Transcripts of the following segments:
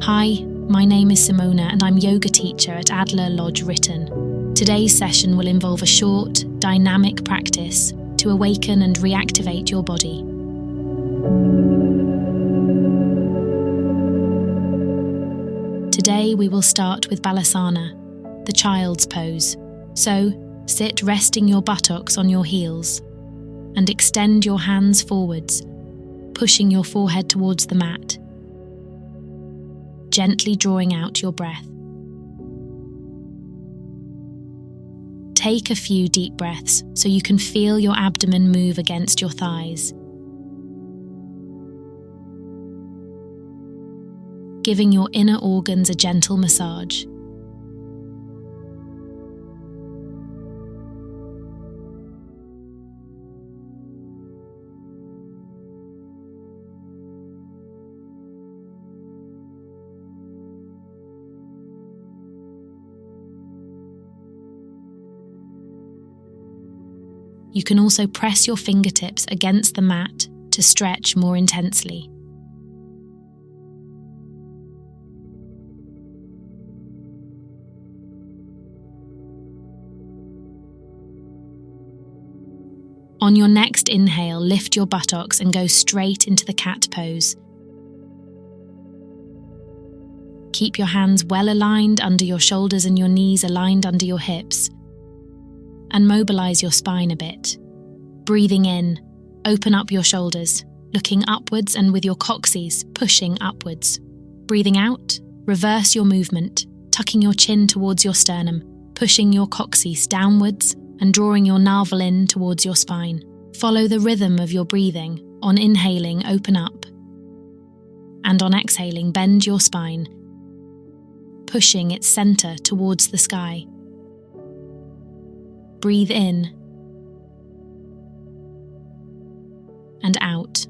Hi, my name is Simona and I'm yoga teacher at ADLER Lodge RITTEN. Today's session will involve a short, dynamic practice to awaken and reactivate your body. Today we will start with Balasana, the child's pose. So, sit resting your buttocks on your heels and extend your hands forwards, pushing your forehead towards the mat, gently drawing out your breath. Take a few deep breaths so you can feel your abdomen move against your thighs, giving your inner organs a gentle massage. You can also press your fingertips against the mat to stretch more intensely. On your next inhale, lift your buttocks and go straight into the cat pose. Keep your hands well aligned under your shoulders and your knees aligned under your hips. And mobilize your spine a bit. Breathing in, open up your shoulders, looking upwards and with your coccyx pushing upwards. Breathing out, reverse your movement, tucking your chin towards your sternum, pushing your coccyx downwards and drawing your navel in towards your spine. Follow the rhythm of your breathing. On inhaling, open up. And on exhaling, bend your spine, pushing its center towards the sky. Breathe in and out.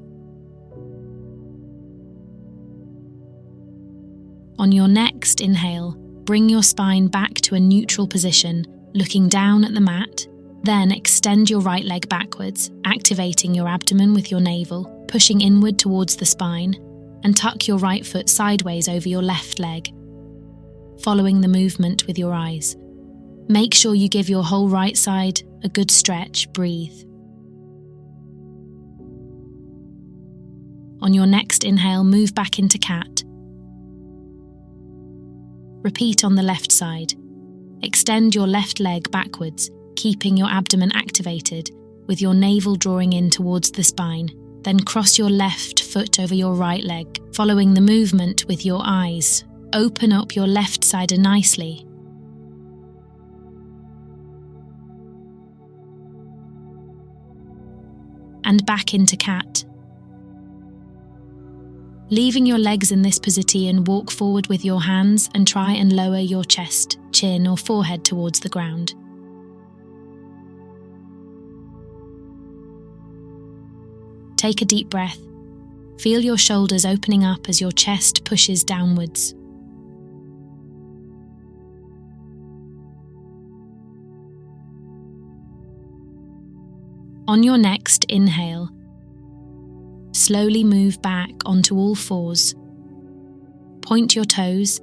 On your next inhale, bring your spine back to a neutral position, looking down at the mat. Then extend your right leg backwards, activating your abdomen with your navel, pushing inward towards the spine, and tuck your right foot sideways over your left leg, following the movement with your eyes. Make sure you give your whole right side a good stretch. Breathe. On your next inhale, move back into cat. Repeat on the left side. Extend your left leg backwards, keeping your abdomen activated, with your navel drawing in towards the spine. Then cross your left foot over your right leg, following the movement with your eyes. Open up your left side nicely. And back into cat. Leaving your legs in this position, walk forward with your hands and try and lower your chest, chin or forehead towards the ground. Take a deep breath. Feel your shoulders opening up as your chest pushes downwards. On your next inhale, slowly move back onto all fours. Point your toes,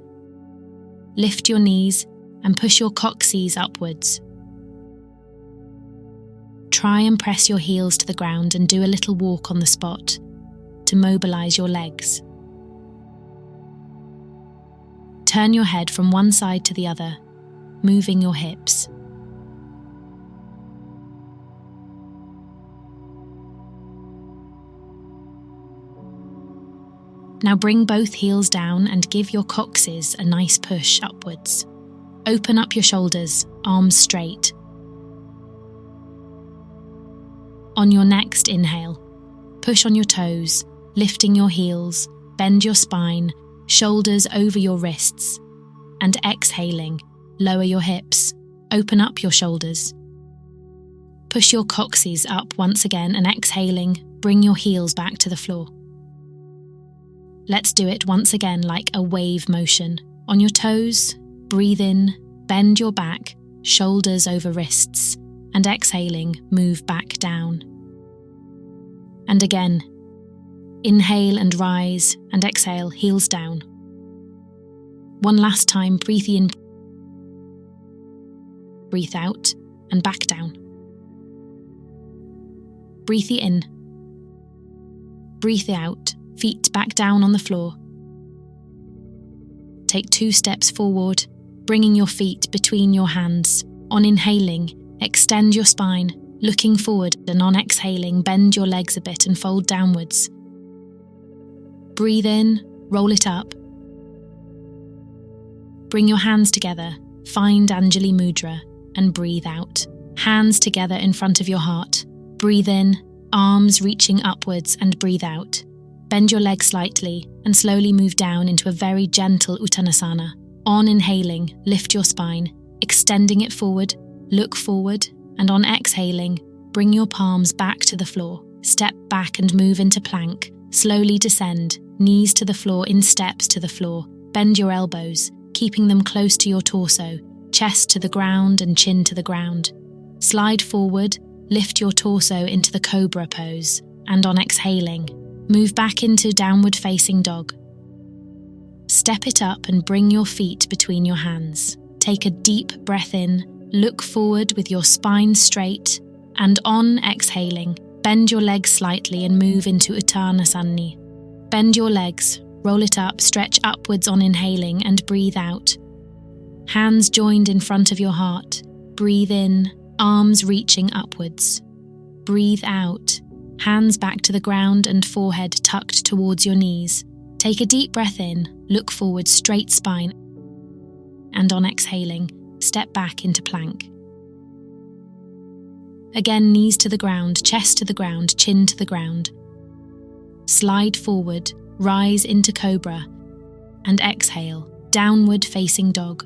lift your knees, and push your coccyx upwards. Try and press your heels to the ground and do a little walk on the spot to mobilize your legs. Turn your head from one side to the other, moving your hips. Now bring both heels down and give your coccyx a nice push upwards. Open up your shoulders, arms straight. On your next inhale, push on your toes, lifting your heels, bend your spine, shoulders over your wrists. And exhaling, lower your hips, open up your shoulders. Push your coccyx up once again and exhaling, bring your heels back to the floor. Let's do it once again like a wave motion. On your toes, breathe in, bend your back, shoulders over wrists, and exhaling, move back down. And again, inhale and rise, and exhale, heels down. One last time, breathe in, breathe out, and back down. Breathe in, breathe out, feet back down on the floor. Take 2 steps forward, bringing your feet between your hands. On inhaling, extend your spine, looking forward, and on exhaling, bend your legs a bit and fold downwards. Breathe in, roll it up. Bring your hands together, find Anjali Mudra, and breathe out. Hands together in front of your heart. Breathe in, arms reaching upwards, and breathe out. Bend your legs slightly and slowly move down into a very gentle Uttanasana. On inhaling, lift your spine, extending it forward, look forward, and on exhaling, bring your palms back to the floor. Step back and move into plank. Slowly descend, knees to the floor in steps to the floor. Bend your elbows, keeping them close to your torso, chest to the ground and chin to the ground. Slide forward, lift your torso into the cobra pose, and on exhaling, move back into downward facing dog. Step it up and bring your feet between your hands. Take a deep breath in, look forward with your spine straight, and on exhaling, bend your legs slightly and move into Uttanasana. Bend your legs, roll it up, stretch upwards on inhaling and breathe out. Hands joined in front of your heart. Breathe in, arms reaching upwards. Breathe out, hands back to the ground and forehead tucked towards your knees. Take a deep breath in, look forward, straight spine, and on exhaling, step back into plank. Again, knees to the ground, chest to the ground, chin to the ground. Slide forward, rise into cobra, and exhale, downward facing dog.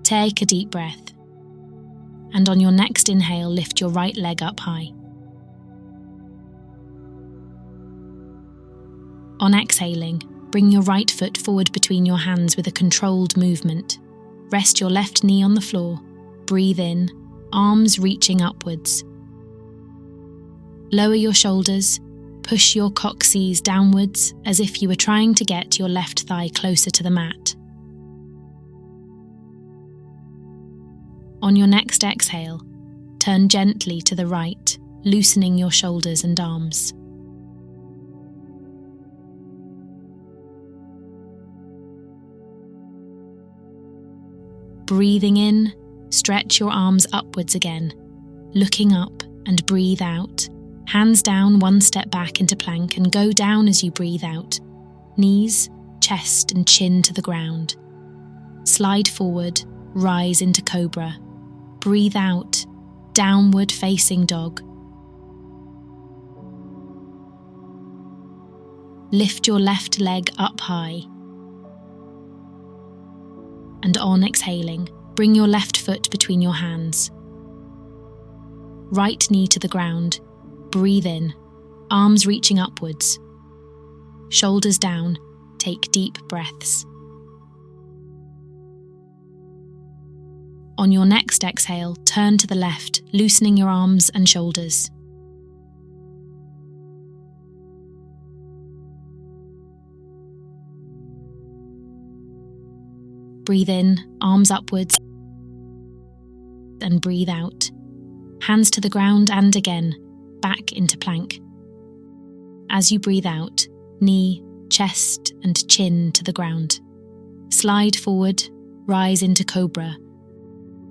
Take a deep breath, and on your next inhale, lift your right leg up high. On exhaling, bring your right foot forward between your hands with a controlled movement. Rest your left knee on the floor. Breathe in, arms reaching upwards. Lower your shoulders, push your coccyx downwards as if you were trying to get your left thigh closer to the mat. On your next exhale, turn gently to the right, loosening your shoulders and arms. Breathing in, stretch your arms upwards again, looking up and breathe out. Hands down, one step back into plank and go down as you breathe out. Knees, chest and chin to the ground. Slide forward, rise into cobra. Breathe out, downward facing dog. Lift your left leg up high. And on exhaling, bring your left foot between your hands. Right knee to the ground. Breathe in, arms reaching upwards. Shoulders down, take deep breaths. On your next exhale, turn to the left, loosening your arms and shoulders. Breathe in, arms upwards, and breathe out. Hands to the ground and again, back into plank. As you breathe out, knee, chest and chin to the ground. Slide forward, rise into cobra.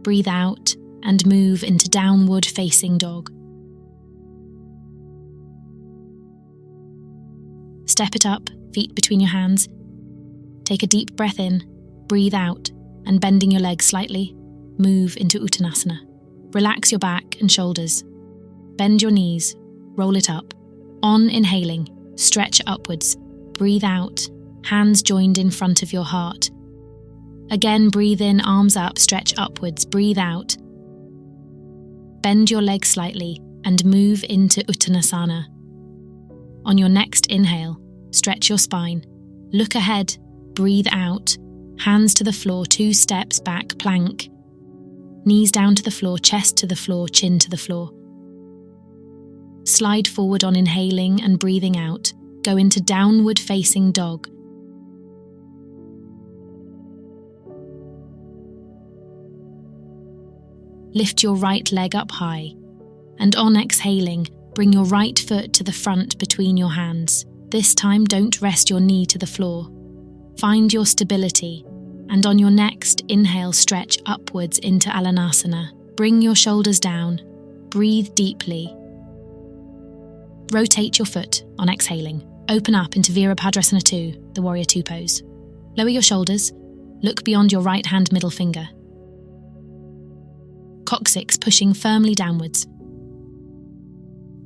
Breathe out and move into downward facing dog. Step it up, feet between your hands. Take a deep breath in, breathe out, and bending your legs slightly, move into Uttanasana. Relax your back and shoulders. Bend your knees, roll it up. On inhaling, stretch upwards. Breathe out, hands joined in front of your heart. Again, breathe in, arms up, stretch upwards, breathe out. Bend your legs slightly and move into Uttanasana. On your next inhale, stretch your spine. Look ahead, breathe out. Hands to the floor, 2 steps back, plank. Knees down to the floor, chest to the floor, chin to the floor. Slide forward on inhaling and breathing out. Go into downward facing dog. lift your right leg up high. And on exhaling, bring your right foot to the front between your hands. This time, don't rest your knee to the floor. Find your stability, and on your next inhale, stretch upwards into Alanasana. Bring your shoulders down. Breathe deeply. Rotate your foot on exhaling. Open up into Virabhadrasana 2, the Warrior 2 pose. Lower your shoulders. Look beyond your right hand middle finger. Coccyx pushing firmly downwards.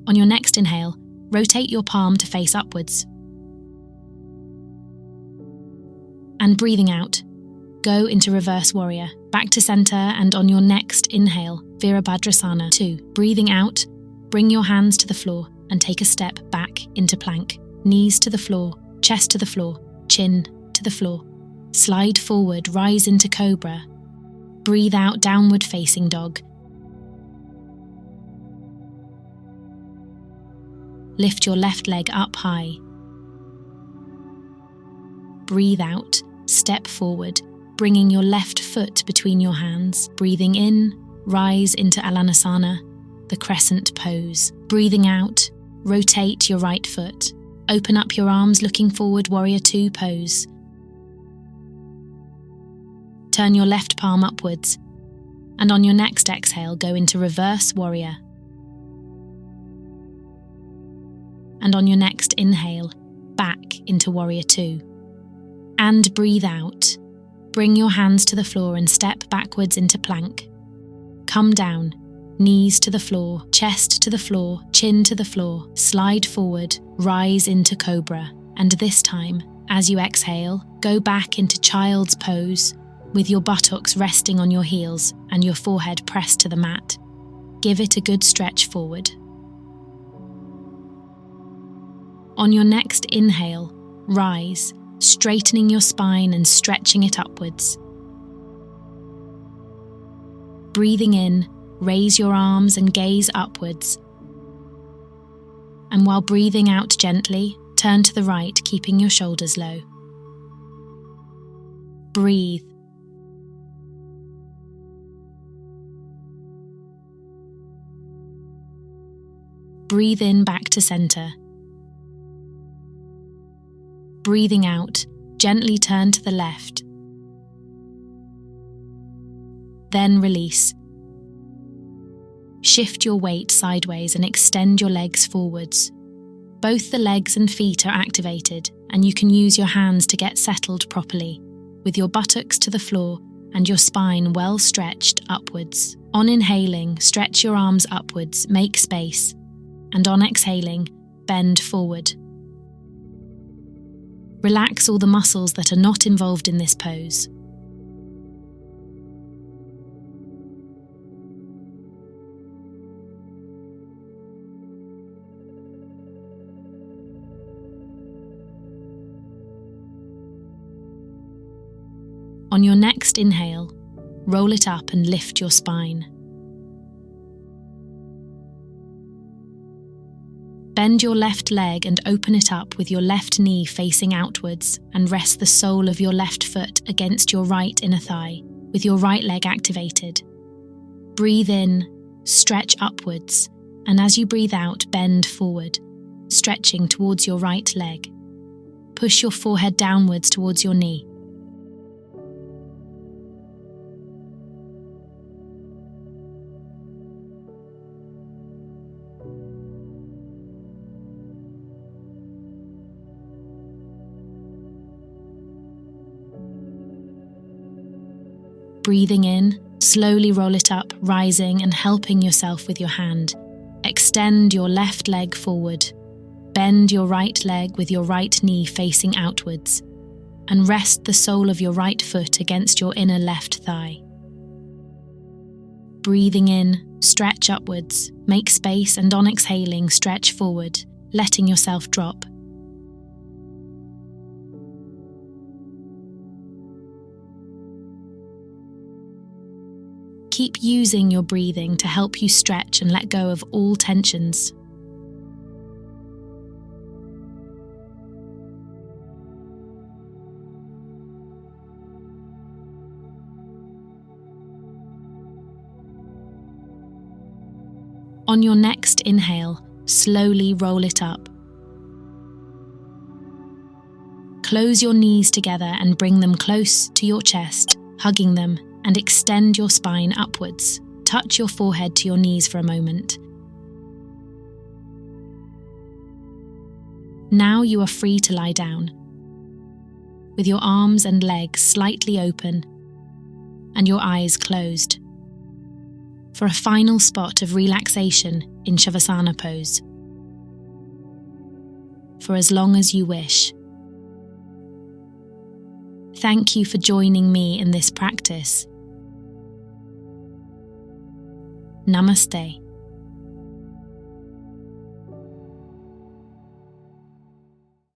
On your next inhale, rotate your palm to face upwards. And breathing out, go into Reverse Warrior, back to center, and on your next inhale, Virabhadrasana 2. Breathing out, bring your hands to the floor and take a step back into plank. Knees to the floor, chest to the floor, chin to the floor. Slide forward, rise into Cobra. Breathe out, Downward Facing Dog. Lift your left leg up high. Breathe out, step forward, bringing your left foot between your hands. Breathing in, rise into Alanasana, the crescent pose. Breathing out, rotate your right foot. Open up your arms, looking forward, Warrior 2 pose. Turn your left palm upwards, and on your next exhale, go into Reverse Warrior. And on your next inhale, back into Warrior 2. And breathe out. Bring your hands to the floor and step backwards into plank. Come down, knees to the floor, chest to the floor, chin to the floor. Slide forward, rise into Cobra. And this time, as you exhale, go back into Child's Pose, with your buttocks resting on your heels and your forehead pressed to the mat. Give it a good stretch forward. On your next inhale, rise, straightening your spine and stretching it upwards. Breathing in, raise your arms and gaze upwards. And while breathing out gently, turn to the right, keeping your shoulders low. Breathe. Breathe in back to center. Breathing out, gently turn to the left. Then release. Shift your weight sideways and extend your legs forwards. Both the legs and feet are activated, and you can use your hands to get settled properly, with your buttocks to the floor and your spine well stretched upwards. On inhaling, stretch your arms upwards, make space, and on exhaling, bend forward. Relax all the muscles that are not involved in this pose. On your next inhale, roll it up and lift your spine. Bend your left leg and open it up with your left knee facing outwards, and rest the sole of your left foot against your right inner thigh, with your right leg activated. Breathe in, stretch upwards, and as you breathe out, bend forward, stretching towards your right leg. Push your forehead downwards towards your knee. Breathing in, slowly roll it up, rising and helping yourself with your hand. Extend your left leg forward. Bend your right leg with your right knee facing outwards, and rest the sole of your right foot against your inner left thigh. Breathing in, stretch upwards, make space, and on exhaling, stretch forward, letting yourself drop. Keep using your breathing to help you stretch and let go of all tensions. On your next inhale, slowly roll it up. Close your knees together and bring them close to your chest, hugging them, and extend your spine upwards. Touch your forehead to your knees for a moment. Now you are free to lie down, with your arms and legs slightly open and your eyes closed, for a final spot of relaxation in Shavasana pose, for as long as you wish. Thank you for joining me in this practice. Namaste.